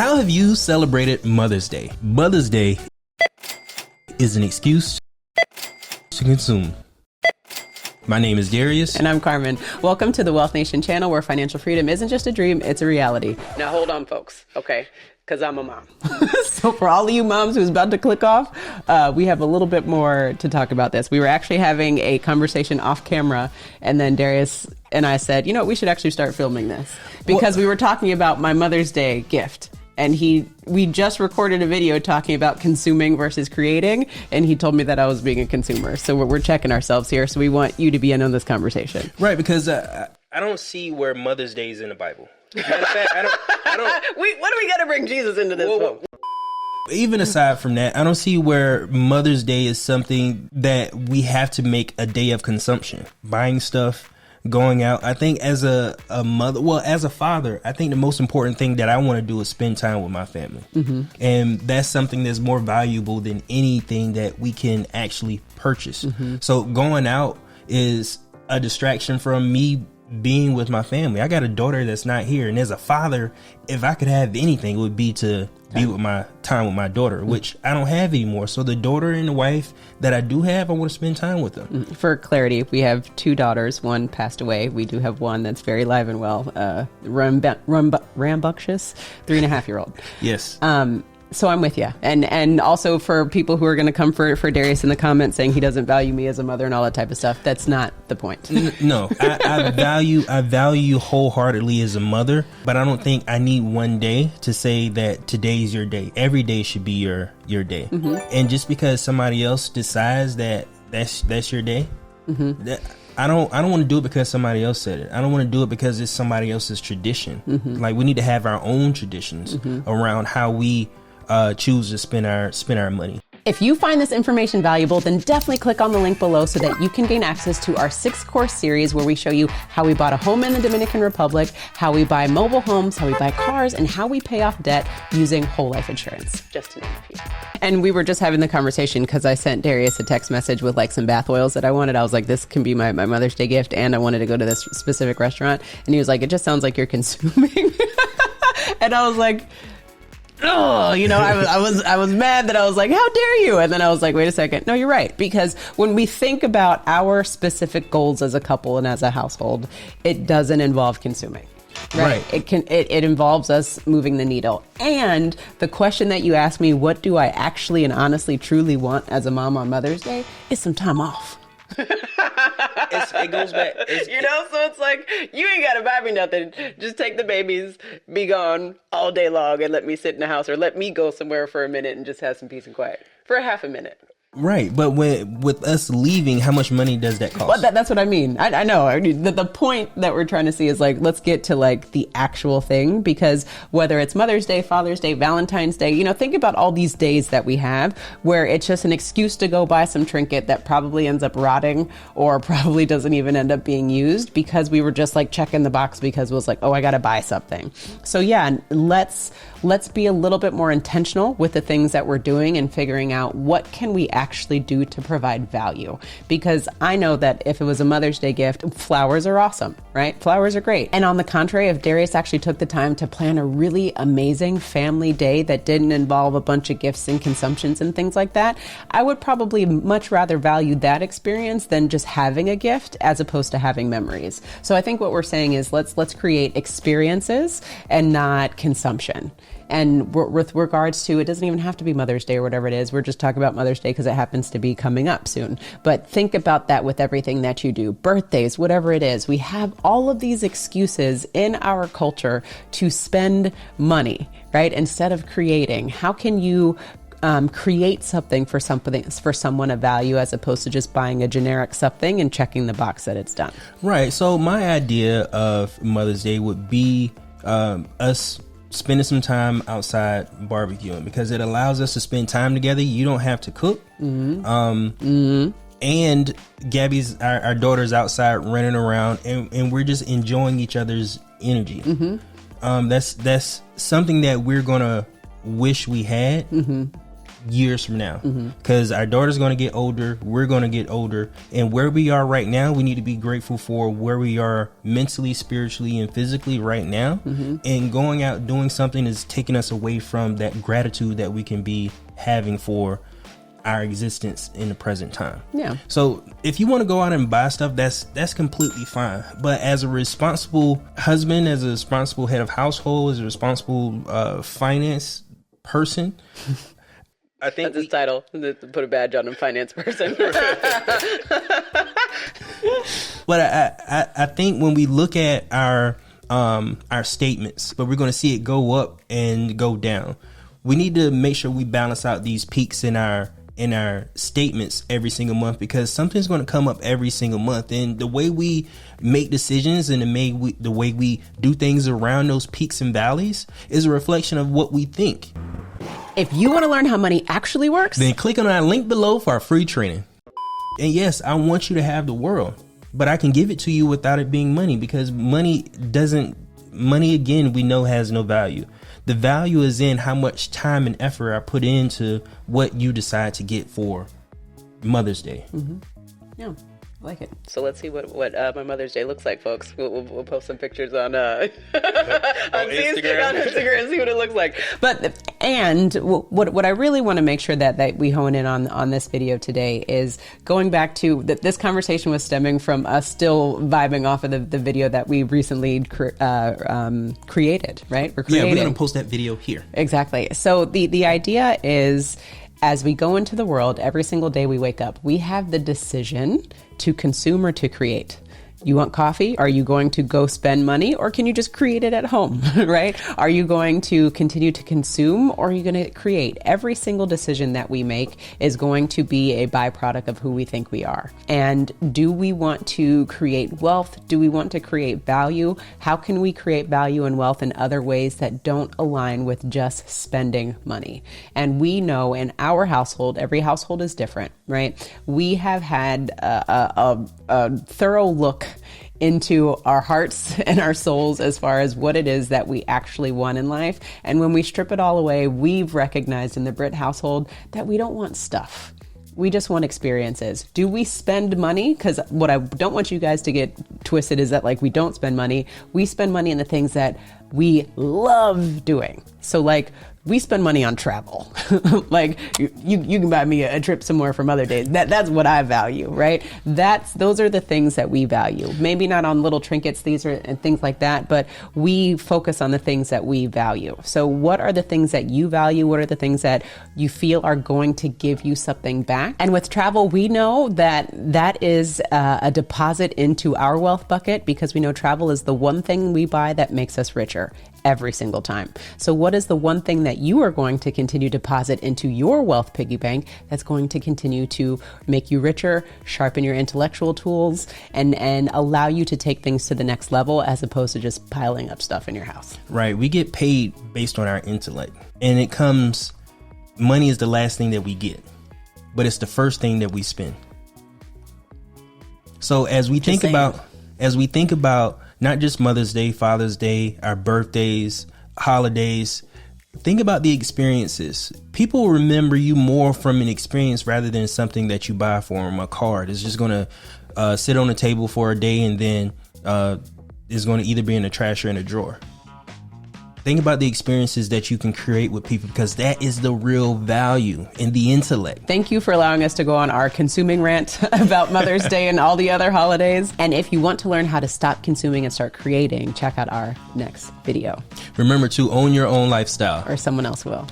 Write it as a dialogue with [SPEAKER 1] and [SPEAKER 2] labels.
[SPEAKER 1] How have you celebrated Mother's Day? Mother's Day is an excuse to consume. My name is Darius.
[SPEAKER 2] And I'm Carmen. Welcome to the Wealth Nation channel, where financial freedom isn't just a dream, it's a reality. Now hold on, folks, okay? Because I'm a mom. So for all of you moms who's about to click off, we have a little bit more to talk about this. We were actually having a conversation off camera, and then Darius and I said, you know, we should actually start filming this. Because we were talking about my Mother's Day gift. And we just recorded a video talking about consuming versus creating, and he told me that I was being a consumer. So we're checking ourselves here. So we want you to be in on this conversation,
[SPEAKER 1] right? Because I don't see where Mother's Day is in the Bible. Matter of fact, I don't.
[SPEAKER 2] What do we got to bring Jesus into this?
[SPEAKER 1] Even aside from that, I don't see where Mother's Day is something that we have to make a day of consumption, buying stuff, going out. I think as a mother, well, as a father, I think the most important thing that I want to do is spend time with my family. Mm-hmm. And that's something that's more valuable than anything that we can actually purchase. Mm-hmm. So going out is a distraction from me being with my family. I got a daughter that's not here. And as a father, if I could have anything, it would be to be with my time with my daughter, which I don't have anymore. So the daughter and the wife that I do have, I want to spend time with them.
[SPEAKER 2] For clarity, we have two daughters. One passed away. We do have one that's very live and well, rambunctious 3.5-year-old.
[SPEAKER 1] Yes.
[SPEAKER 2] So I'm with you. And also for people who are going to come for Darius in the comments saying he doesn't value me as a mother and all that type of stuff, that's not the point.
[SPEAKER 1] No, I value you wholeheartedly as a mother, but I don't think I need one day to say that today's your day. Every day should be your day. Mm-hmm. And just because somebody else decides that that's your day, mm-hmm. I don't want to do it because somebody else said it. I don't want to do it because it's somebody else's tradition. Mm-hmm. Like, we need to have our own traditions mm-hmm. around how we choose to spend our money.
[SPEAKER 2] If you find this information valuable, then definitely click on the link below so that you can gain access to our 6-course series, where we show you how we bought a home in the Dominican Republic, how we buy mobile homes, how we buy cars, and how we pay off debt using whole life insurance, just to name a few. And we were just having the conversation because I sent Darius a text message with like some bath oils that I wanted. I was like, this can be my Mother's Day gift, and I wanted to go to this specific restaurant. And he was like, it just sounds like you're consuming. And I was like, oh, you know, I was mad that I was like, how dare you? And then I was like, wait a second. No, you're right. Because when we think about our specific goals as a couple and as a household, it doesn't involve consuming. Right. It involves us moving the needle. And the question that you asked me, what do I actually and honestly truly want as a mom on Mother's Day, is some time off.
[SPEAKER 1] It goes back.
[SPEAKER 2] So it's like, you ain't got to buy me nothing. Just take the babies, be gone all day long, and let me sit in the house, or let me go somewhere for a minute and just have some peace and quiet for a half a minute.
[SPEAKER 1] Right. But with us leaving, how much money does that cost?
[SPEAKER 2] Well, that's what I mean. I know. The point that we're trying to see is like, let's get to like the actual thing, because whether it's Mother's Day, Father's Day, Valentine's Day, you know, think about all these days that we have where it's just an excuse to go buy some trinket that probably ends up rotting or probably doesn't even end up being used, because we were just like checking the box because it was like, oh, I got to buy something. So yeah, let's be a little bit more intentional with the things that we're doing and figuring out what can we actually do to provide value. Because I know that if it was a Mother's Day gift, flowers are awesome, right? Flowers are great. And on the contrary, if Darius actually took the time to plan a really amazing family day that didn't involve a bunch of gifts and consumptions and things like that, I would probably much rather value that experience than just having a gift as opposed to having memories. So I think what we're saying is let's create experiences and not consumption. And with regards to, it doesn't even have to be Mother's Day or whatever it is. We're just talking about Mother's Day because it happens to be coming up soon. But think about that with everything that you do. Birthdays, whatever it is. We have all of these excuses in our culture to spend money, right? Instead of creating. How can you create something for someone of value, as opposed to just buying a generic something and checking the box that it's done?
[SPEAKER 1] Right. So my idea of Mother's Day would be us spending some time outside barbecuing, because it allows us to spend time together. You don't have to cook. Mm-hmm. And Gabby's, our daughter's outside running around, and we're just enjoying each other's energy. Mm-hmm. That's something that we're gonna wish we had. Mm-hmm. years from now, because our daughter's going to get older, we're going to get older, and where we are right now, we need to be grateful for where we are mentally, spiritually, and physically right now. And going out doing something is taking us away from that gratitude that we can be having for our existence in the present time.
[SPEAKER 2] Yeah.
[SPEAKER 1] So if you want to go out and buy stuff, that's completely fine. But as a responsible husband, as a responsible head of household, as a responsible finance person, I think
[SPEAKER 2] that's his title. Put a badge on him, finance person.
[SPEAKER 1] But I think when we look at our statements, but we're going to see it go up and go down. We need to make sure we balance out these peaks in our statements every single month, because something's going to come up every single month, and the way we make decisions and the way we do things around those peaks and valleys is a reflection of what we think.
[SPEAKER 2] If you want to learn how money actually works,
[SPEAKER 1] then click on our link below for our free training. And yes, I want you to have the world, but I can give it to you without it being money, because money again, we know has no value. The value is in how much time and effort I put into what you decide to get for Mother's Day.
[SPEAKER 2] Yeah, I like it. So let's see what my Mother's Day looks like, folks. We'll post some pictures on Instagram, see what it looks like. And what I really want to make sure that we hone in on this video today is going back to that. This conversation was stemming from us still vibing off of the video that we recently created, right?
[SPEAKER 1] Yeah, we're going to post that video here.
[SPEAKER 2] Exactly. So the idea is, as we go into the world, every single day we wake up, we have the decision to consume or to create. You want coffee? Are you going to go spend money, or can you just create it at home, right? Are you going to continue to consume, or are you going to create? Every single decision that we make is going to be a byproduct of who we think we are. And do we want to create wealth? Do we want to create value? How can we create value and wealth in other ways that don't align with just spending money? And we know in our household, every household is different, right? We have had a thorough look into our hearts and our souls as far as what it is that we actually want in life. And when we strip it all away, we've recognized in the Brit household that we don't want stuff. We just want experiences. Do we spend money? Because what I don't want you guys to get twisted is that we don't spend money. We spend money in the things that we love doing. So we spend money on travel. You can buy me a trip somewhere for Mother's Day. That's what I value, right? Those are the things that we value. Maybe not on little trinkets, and things like that, but we focus on the things that we value. So what are the things that you value? What are the things that you feel are going to give you something back? And with travel, we know that is a deposit into our wealth bucket, because we know travel is the one thing we buy that makes us richer every single time. So what is the one thing that you are going to continue to deposit into your wealth piggy bank that's going to continue to make you richer, sharpen your intellectual tools, and allow you to take things to the next level, as opposed to just piling up stuff in your house?
[SPEAKER 1] Right. We get paid based on our intellect, and money is the last thing that we get, but it's the first thing that we spend. So as we think about not just Mother's Day, Father's Day, our birthdays, holidays, think about the experiences. People remember you more from an experience rather than something that you buy for them. A card is just going to sit on the table for a day, and then is going to either be in the trash or in a drawer. Think about the experiences that you can create with people, because that is the real value in the intellect.
[SPEAKER 2] Thank you for allowing us to go on our consuming rant about Mother's Day and all the other holidays. And if you want to learn how to stop consuming and start creating, check out our next video.
[SPEAKER 1] Remember to own your own lifestyle,
[SPEAKER 2] or someone else will.